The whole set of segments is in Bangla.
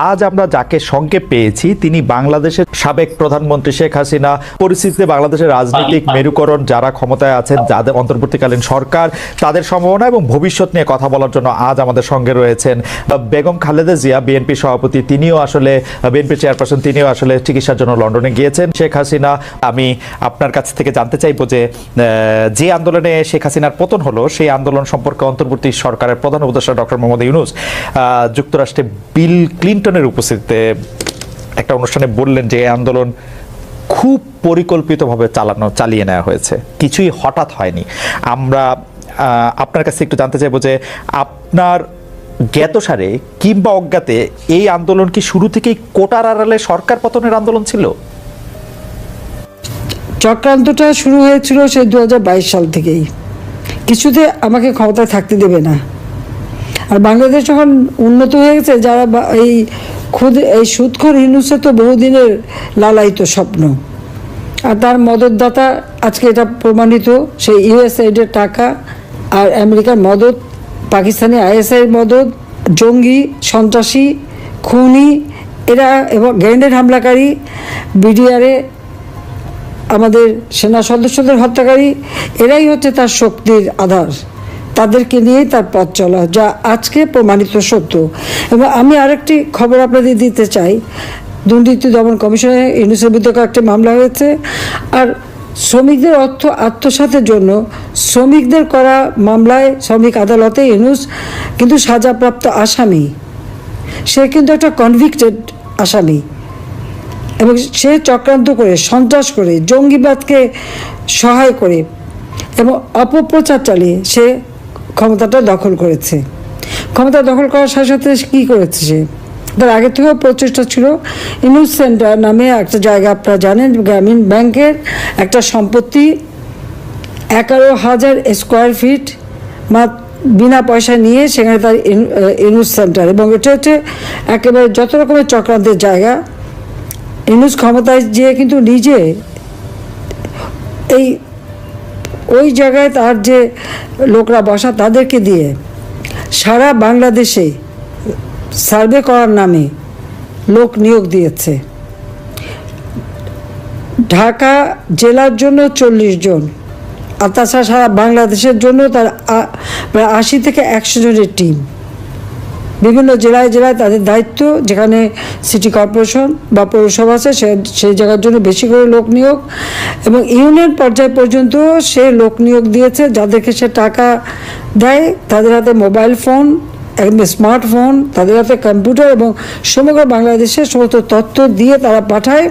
আজ আমরা যাকে সঙ্গে পেয়েছি তিনি বাংলাদেশের সাবেক প্রধানমন্ত্রী শেখ হাসিনা। পরিস্থিতিতে বাংলাদেশের রাজনৈতিক মেরুকরণ, যারা ক্ষমতায় আছেন, যাদের অন্তর্বর্তীকালীন সরকার, তাদের সম্ভাবনা এবং ভবিষ্যৎ নিয়ে কথা বলার জন্য আজ আমাদের সঙ্গে রয়েছেন বেগম খালেদা জিয়া, বিএনপি সভাপতি। তিনিও আসলে বিএনপি চেয়ারপারসন, তিনিও আসলে চিকিৎসার জন্য লন্ডনে গিয়েছেন। শেখ হাসিনা, আমি আপনার কাছ থেকে জানতে চাইবো যে আন্দোলনে শেখ হাসিনার পতন হলো সেই আন্দোলন সম্পর্কে অন্তর্বর্তী সরকারের প্রধান উপদেষ্টা ডক্টর মোহাম্মদ ইউনূস যুক্তরাষ্ট্রে বিল ক্লিনটনের উপস্থিতিতে একটা অনুষ্ঠানে বললেন যে এই আন্দোলন খুব পরিকল্পিতভাবে চালিয়ে নেওয়া হয়েছে, কিছুই হঠাৎ হয়নি। আমরা আপনার কাছে একটু জানতে চাইবো যে আপনার জ্ঞাতসারে কিংবা অজ্ঞাতে এই আন্দোলন কি শুরু থেকেই কোটার আড়ালে সরকার পতনের আন্দোলন ছিল? চক্রান্তটা শুরু হয়েছিল সেই 2022 সাল থেকেই। কিছুতে আমাকে ক্ষমতায় থাকতে দেবে না। আর বাংলাদেশ যখন উন্নত হয়ে গেছে, যারা এই সুদখোর ইউনূসের তো বহুদিনের লালায়িত স্বপ্ন, আর তার মদতদাতা আজকে এটা প্রমাণিত। সেই ইউএসএইডের টাকা আর আমেরিকার মদত, পাকিস্তানি আইএসআইয়ের মদত, জঙ্গি, সন্ত্রাসী, খুনি এরা এবং গ্রেনেড হামলাকারী, বিডিআরে আমাদের সেনা সদস্যদের হত্যাকারী, এরাই হচ্ছে তার শক্তির আধার। তাদেরকে নিয়েই তার পথ চলা, যা আজকে প্রমাণিত সত্য। এবং আমি আরেকটি খবর আপনাদের দিতে চাই। দুর্নীতি দমন কমিশনে ইউনূসের বিরুদ্ধে একটা মামলা হয়েছে। আর শ্রমিকদের অর্থ আত্মসাতের জন্য শ্রমিকদের করা মামলায় শ্রমিক আদালতে ইউনূস কিন্তু সাজাপ্রাপ্ত আসামি। সে কিন্তু একটা কনভিক্টেড আসামি এবং সে চক্রান্ত করে, সন্ত্রাস করে, জঙ্গিবাদকে সহায় করে এবং অপপ্রচার চালিয়ে সে ক্ষমতাটা দখল করেছে। ক্ষমতা দখল করার সাথে সাথে কী করেছে, সে তার আগে থেকেও প্রচেষ্টা ছিল। ইউনূস সেন্টার নামে একটা জায়গা, আপনারা জানেন, গ্রামীণ ব্যাংকের একটা সম্পত্তি 11,000 স্কোয়ার ফিট বিনা পয়সা নিয়ে সেখানে তার ইউনূস সেন্টার। এবং এটা হচ্ছে একেবারে যত রকমের চক্রান্তের জায়গা। ইউনূস ক্ষমতায় যেয়ে কিন্তু নিজে ওই জায়গায় তার যে লোকরা বসা, তাদেরকে দিয়ে সারা বাংলাদেশে সার্ভে করার নামে লোক নিয়োগ দিয়েছে। ঢাকা জেলার জন্য 40 জন, আর তাছাড়া সারা বাংলাদেশের জন্য তার প্রায় 80 থেকে 100 জনের টিম। বিভিন্ন জেলায় জেলায় তাদের দায়িত্ব, যেখানে সিটি কর্পোরেশন বা পৌরসভা আছে সেই জায়গার জন্য বেশি করে লোক নিয়োগ। এবং ইউনিয়ন পর্যায় পর্যন্ত সে লোক নিয়োগ দিয়েছে, যাদেরকে সে টাকা দেয়। তাদের হাতে মোবাইল ফোন, স্মার্টফোন, তাদের হাতে কম্পিউটার এবং সমগ্র বাংলাদেশের সমস্ত তথ্য দিয়ে তারা পাঠায়।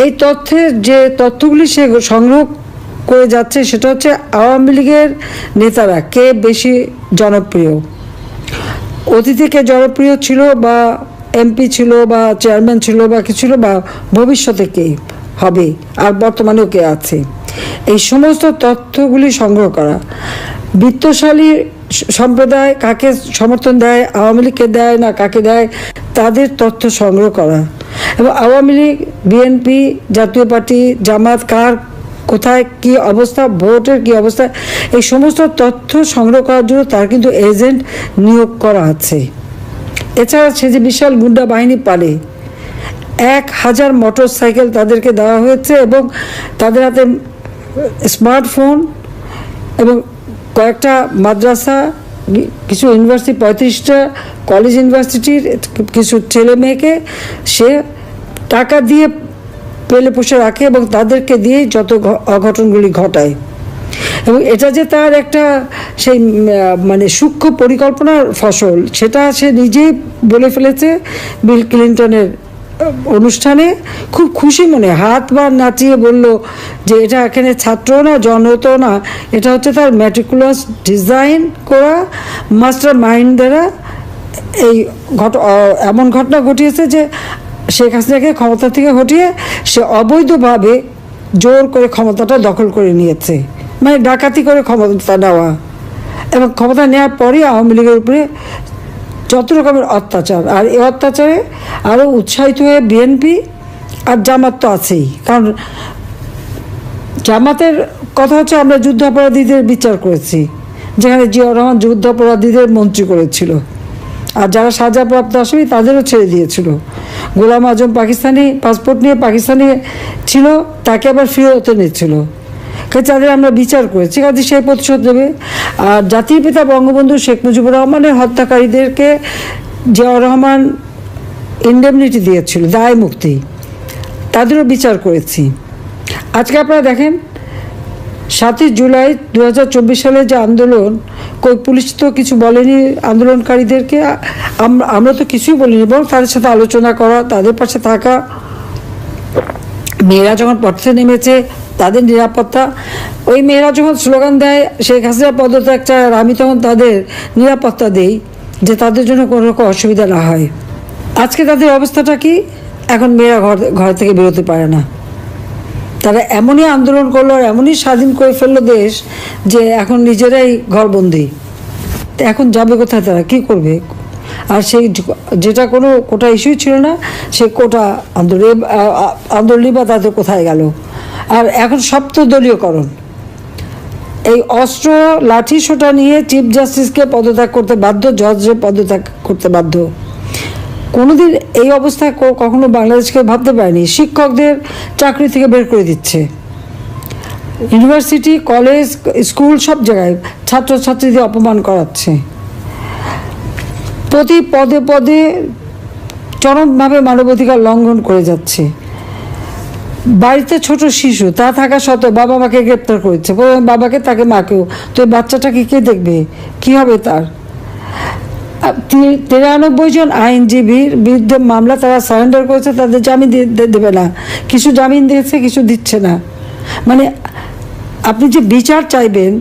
এই তথ্যের যে তথ্যগুলি সে সংগ্রহ করে যাচ্ছে, সেটা হচ্ছে আওয়ামী লীগের নেতারা কে বেশি জনপ্রিয়, অতীতে কে জনপ্রিয় ছিল বা এমপি ছিল বা চেয়ারম্যান ছিল বা কি ছিল, বা ভবিষ্যতে কে হবে আর বর্তমানেও কে আছে, এই সমস্ত তথ্যগুলি সংগ্রহ করা। বিত্তশালী সম্প্রদায় কাকে সমর্থন দেয়, আওয়ামী লীগকে দেয় না কাকে দেয়, তাদের তথ্য সংগ্রহ করা। এবং আওয়ামী লীগ, বিএনপি, জাতীয় পার্টি, জামাত কার কোথায় কী অবস্থা, ভোটের কী অবস্থা, এই সমস্ত তথ্য সংগ্রহ করার জন্য তার কিন্তু এজেন্ট নিয়োগ করা আছে। এছাড়া সে যে বিশাল গুন্ডা বাহিনী পালে, 1000 মোটর সাইকেল তাদেরকে দেওয়া হয়েছে এবং তাদের হাতে স্মার্টফোন এবং কয়েকটা মাদ্রাসা, কিছু ইউনিভার্সিটি, 35টা কলেজ ইউনিভার্সিটির কিছু ছেলে মেয়েকে সে টাকা দিয়ে পেলে পুষে রাখে এবং তাদেরকে দিয়ে যত অঘটনগুলি ঘটায়। এবং এটা যে তার একটা সেই মানে সূক্ষ্ম পরিকল্পনার ফসল, সেটা সে নিজেই বলে ফেলেছে বিল ক্লিনটনের অনুষ্ঠানে। খুব খুশি মনে হাত বা নাচিয়ে বলল যে এটা এখানে ছাত্র না, জনত না, এটা হচ্ছে তার ম্যাটিকুলাস ডিজাইন করা মাস্টার মাইন্ড দ্বারা এই এমন ঘটনা ঘটিয়েছে যে শেখ হাসিনাকে ক্ষমতা থেকে হটিয়ে সে অবৈধভাবে জোর করে ক্ষমতাটা দখল করে নিয়েছে, মানে ডাকাতি করে ক্ষমতা নেওয়া। এবং ক্ষমতা নেওয়ার পরই আওয়ামী লীগের উপরে যত রকমের অত্যাচার, আর এই অত্যাচারে আরও উৎসাহিত হয়ে বিএনপি আর জামাত তো আছেই। কারণ জামাতের কথা হচ্ছে, আমরা যুদ্ধাপরাধীদের বিচার করেছি, যেখানে জিয়াউর রহমান যুদ্ধাপরাধীদের মন্ত্রী করেছিল। আর যারা সাজাপ্রাপ্ত আসামি তাদেরও ছেড়ে দিয়েছিল। গোলাম আজম পাকিস্তানি পাসপোর্ট নিয়ে পাকিস্তানে ছিল, তাকে আবার ফেরত এনেছিল। তাদের আমরা বিচার করেছি, কাজে সেই প্রতিশোধ দেবে। আর জাতির পিতা বঙ্গবন্ধু শেখ মুজিবুর রহমানের হত্যাকারীদেরকে জিয়াউর রহমান ইন্ডেমনিটি দিয়েছিল, দায় মুক্তি, তাদেরও বিচার করেছি। আজকে আপনারা দেখেন 7ই জুলাই 2024 সালে যে আন্দোলন, কই পুলিশ তো কিছু বলেনি আন্দোলনকারীদেরকে, আমরা তো কিছুই বলিনি, বরং তাদের সাথে আলোচনা করা, তাদের পাশে থাকা। মেয়েরা যখন পথে নেমেছে তাদের নিরাপত্তা, ওই মেয়েরা যখন স্লোগান দেয় শেখ হাসিনা পদত্যাগ চায়, আর আমি তখন তাদের নিরাপত্তা দেই যে তাদের জন্য কোনো রকম অসুবিধা না হয়। আজকে তাদের অবস্থাটা কি? এখন মেয়েরা ঘর থেকে বেরোতে পারে না। তারা এমনই আন্দোলন করলো আর এমনই স্বাধীন করে ফেললো দেশ যে এখন নিজেরাই ঘরবন্দি। তো এখন যাবে কোথায়, তারা কী করবে? আর সেই যেটা কোনো কোটা ইস্যুই ছিল না, সেই কোটা আন্দোলনই বা তাদের কোথায় গেল? আর এখন সপ্তদলীয়করণ, এই অস্ত্র লাঠি সোটা নিয়ে চিফ জাস্টিসকে পদত্যাগ করতে বাধ্য, জজকে পদত্যাগ করতে বাধ্য। কোনোদিন এই অবস্থায় কখনো বাংলাদেশকে ভাবতে পারেনি। শিক্ষকদের চাকরি থেকে বের করে দিচ্ছে, ইউনিভার্সিটি, কলেজ, স্কুল সব জায়গায় ছাত্রছাত্রীদের অপমান করাচ্ছে। প্রতি পদে পদে চরমভাবে মানবাধিকার লঙ্ঘন করে যাচ্ছে। বাড়িতে ছোট শিশু তা থাকা সত্ত্বেও বাবা মাকে গ্রেপ্তার করেছে, বাবাকে, তাকে মাকেও। তো এই বাচ্চাটাকে কে দেখবে? কি হবে তার? 93 জন আইনজীবীর বিরুদ্ধে মামলা তারা সারেন্ডার করেছে, তাদের জামিন দেবে না। কিছু জামিন দিয়েছে, কিছু দিচ্ছে না। মানে আপনি যে বিচার চাইবেন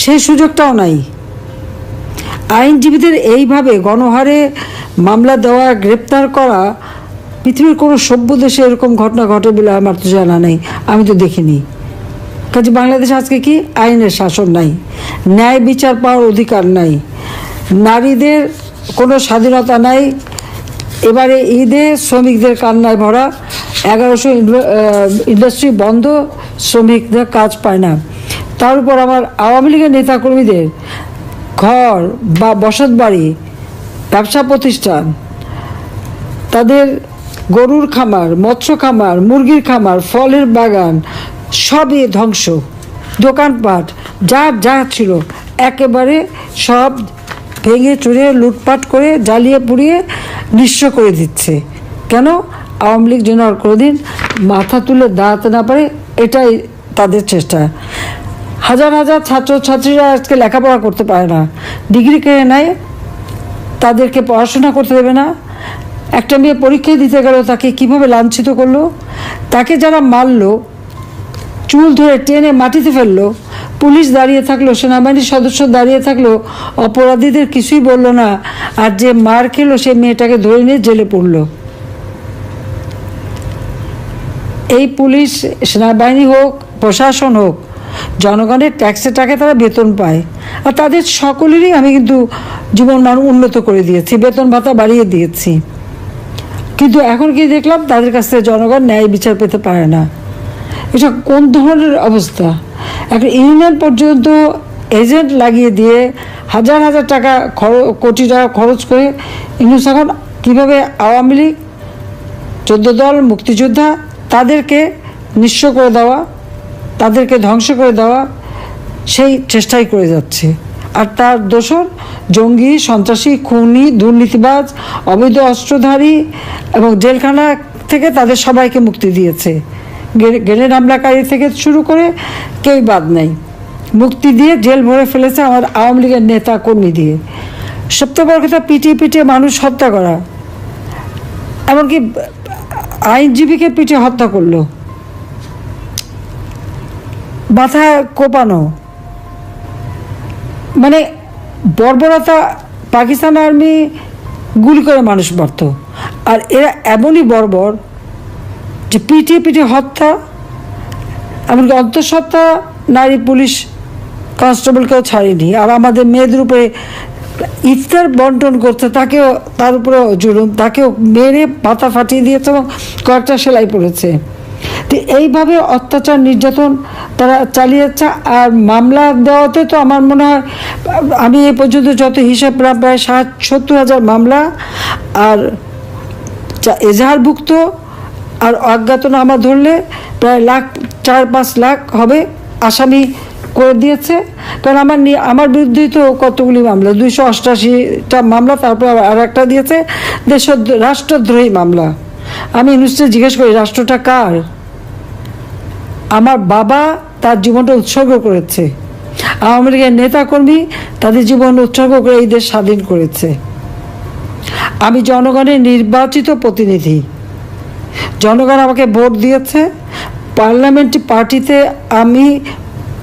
সেই সুযোগটাও নাই। আইনজীবীদের এইভাবে গণহারে মামলা দেওয়া, গ্রেপ্তার করা, পৃথিবীর কোনো সভ্য দেশে এরকম ঘটনা ঘটে বলে আমার তো জানা নেই, আমি তো দেখিনি। কাজে বাংলাদেশে আজকে কি? আইনের শাসন নাই, ন্যায় বিচার পাওয়ার অধিকার নাই, নারীদের কোনো স্বাধীনতা নাই। এবারে ঈদে শ্রমিকদের কান্নায় ভরা, 1100 ইন্ডাস্ট্রি বন্ধ, শ্রমিকদের কাজ পায় না। তার উপর আমার আওয়ামী লীগের নেতাকর্মীদের ঘর বা বসত বাড়ি, ব্যবসা প্রতিষ্ঠান, তাদের গরুর খামার, মৎস্য খামার, মুরগির খামার, ফলের বাগান সবই ধ্বংস। দোকানপাট যা ছিল একেবারে সব ভেঙে চুরে লুটপাট করে জ্বালিয়ে পুড়িয়ে নিঃস্ব করে দিচ্ছে। কেন? আওয়ামী লীগ যেন আর কোনোদিন মাথা তুলে দাঁড়াতে না পারে, এটাই তাদের চেষ্টা। হাজার হাজার ছাত্রছাত্রীরা আজকে লেখাপড়া করতে পারে না, ডিগ্রি কেড়ে নেয়, তাদেরকে পড়াশোনা করতে দেবে না। একটা মেয়ে পরীক্ষা দিতে গেল, তাকে কিভাবে লাঞ্ছিত করলো, তাকে যারা মারলো, চুল ধরে টেনে মাটিতে ফেললো, পুলিশ দাঁড়িয়ে থাকলো, সেনাবাহিনীর সদস্য দাঁড়িয়ে থাকলো, অপরাধীদের কিছুই বললো না। আর যে মার খেলো সে মেয়েটাকে ধরে নিয়ে জেলে পড়লো। এই পুলিশ, সেনাবাহিনী হোক, প্রশাসন হোক, জনগণের ট্যাক্সের টাকায় তারা বেতন পায়। আর তাদের সকলেরই আমি কিন্তু জীবন মান উন্নত করে দিয়েছি, বেতন ভাতা বাড়িয়ে দিয়েছি। কিন্তু এখন কি দেখলাম, তাদের কাছ থেকে জনগণ ন্যায় বিচার পেতে পারে না। এটা কোন ধরনের অবস্থা? একটা ইউনিয়ন পর্যন্ত এজেন্ট লাগিয়ে দিয়ে হাজার হাজার টাকা কোটি টাকা খরচ করে ইউনুস এখন কীভাবে আওয়ামী লীগ, 14 দল, মুক্তিযোদ্ধা, তাদেরকে নিঃস্ব করে দেওয়া, তাদেরকে ধ্বংস করে দেওয়া, সেই চেষ্টাই করে যাচ্ছে। আর তার দোসর জঙ্গি, সন্ত্রাসী, খুনি, দুর্নীতিবাজ, অবৈধ অস্ত্রধারী এবং জেলখানা থেকে তাদের সবাইকে মুক্তি দিয়েছে। গ্রেনেড হামলাকারী থেকে শুরু করে কেউ বাদ নাই, মুক্তি দিয়ে জেল ভরে ফেলেছে আমার আওয়ামী লীগের নেতা কর্মী দিয়ে। সবচেয়ে বড় কথা, পিটিয়ে মানুষ হত্যা করা, এমনকি আইনজীবীকে পিটিয়ে হত্যা করলো, মাথা কোপানো, মানে বর্বরতা। পাকিস্তান আর্মি গুলি করে মানুষ মারত, আর এরা এমনই বর্বর যে পিটিয়ে হত্যা, এমনকি অন্তঃসত্ত্বা নারী পুলিশ কনস্টেবলকেও ছাড়েনি। আর আমাদের মেয়েদের উপরে ইফতার বন্টন করতে, তাকেও, তার উপরেও জুলুম, তাকেও মেরে পাতা ফাটিয়ে দিয়েছে এবং কয়েকটা সেলাই পড়েছে। তো এইভাবে অত্যাচার, নির্যাতন তারা চালিয়ে যাচ্ছে। আর মামলা দেওয়াতে তো আমার মনে হয় আমি এ পর্যন্ত যত হিসাব প্রায় 70,000 মামলা, আর এজাহারভুক্ত আর অজ্ঞাতনামা ধরলে প্রায় 4-5 লাখ হবে আসামি করে দিয়েছে। কারণ আমার বিরুদ্ধেই তো কতগুলি মামলা, 288টা মামলা, তারপর আর একটা দিয়েছে রাষ্ট্রদ্রোহী মামলা। আমি নিশ্চয়ই জিজ্ঞেস করি, রাষ্ট্রটা কার? আমার বাবা তার জীবনটা উৎসর্গ করেছে, আওয়ামী লীগের নেতাকর্মী তাদের জীবন উৎসর্গ করে এই দেশ স্বাধীন করেছে। আমি জনগণের নির্বাচিত প্রতিনিধি, জনগণ আমাকে ভোট দিয়েছে, পার্লামেন্টারি পার্টিতে আমি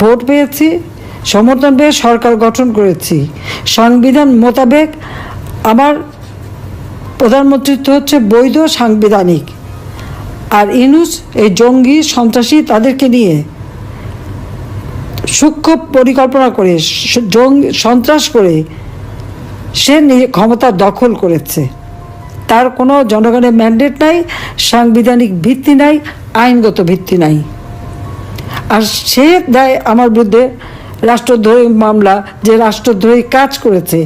ভোট পেয়েছি, সমর্থন পেয়ে সরকার গঠন করেছি। সংবিধান মোতাবেক আমার প্রধানমন্ত্রিত্ব হচ্ছে বৈধ সাংবিধানিক। আর ইউনূস এই জঙ্গি সন্ত্রাসী তাদেরকে নিয়ে সূক্ষ্ম পরিকল্পনা করে সন্ত্রাস করে সে ক্ষমতা দখল করেছে। তার কোনো জনগণের ম্যান্ডেট নাই, সাংবিধানিক ভিত্তি নাই, আইনগত ভিত্তি নাই। আর সে দেয় আমার বিরুদ্ধে রাষ্ট্রদ্রোহী মামলা, যে রাষ্ট্রদ্রোহী কাজ করেছে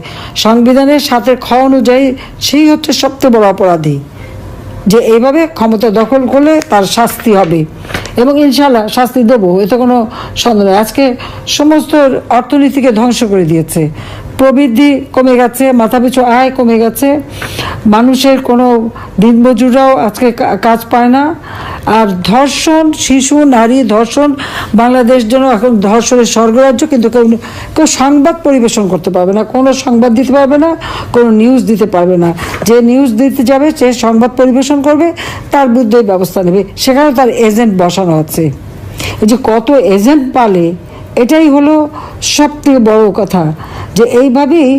সংবিধানের 7 খ অনুযায়ী, সেই হচ্ছে সবচেয়ে বড় অপরাধী, যে এইভাবে ক্ষমতা দখল করলে তার শাস্তি হবে, এবং ইনশাল্লাহ শাস্তি দেবো, এতে কোনো সন্দেহ নেই। আজকে সমস্ত অর্থনীতিকে ধ্বংস করে দিয়েছে, প্রবৃদ্ধি কমে গেছে, মাথাপিছু আয় কমে গেছে, মানুষের কোনো দিনমজুররাও আজকে কাজ পায় না। আর ধর্ষণ, শিশু নারী ধর্ষণ, বাংলাদেশ জন্য এখন ধর্ষণের স্বর্গরাজ্য, কিন্তু কেউ সংবাদ পরিবেশন করতে পারবে না, কোনো সংবাদ দিতে পারবে না, কোনো নিউজ দিতে পারবে না। যে নিউজ দিতে যাবে, সে সংবাদ পরিবেশন করবে, তার বিরুদ্ধে ব্যবস্থা নেবে। সেখানে তার এজেন্ট বসানো আছে। এই যে কত এজেন্ট পালে, এটাই হলো সবথেকে বড় কথা, যে এইভাবেই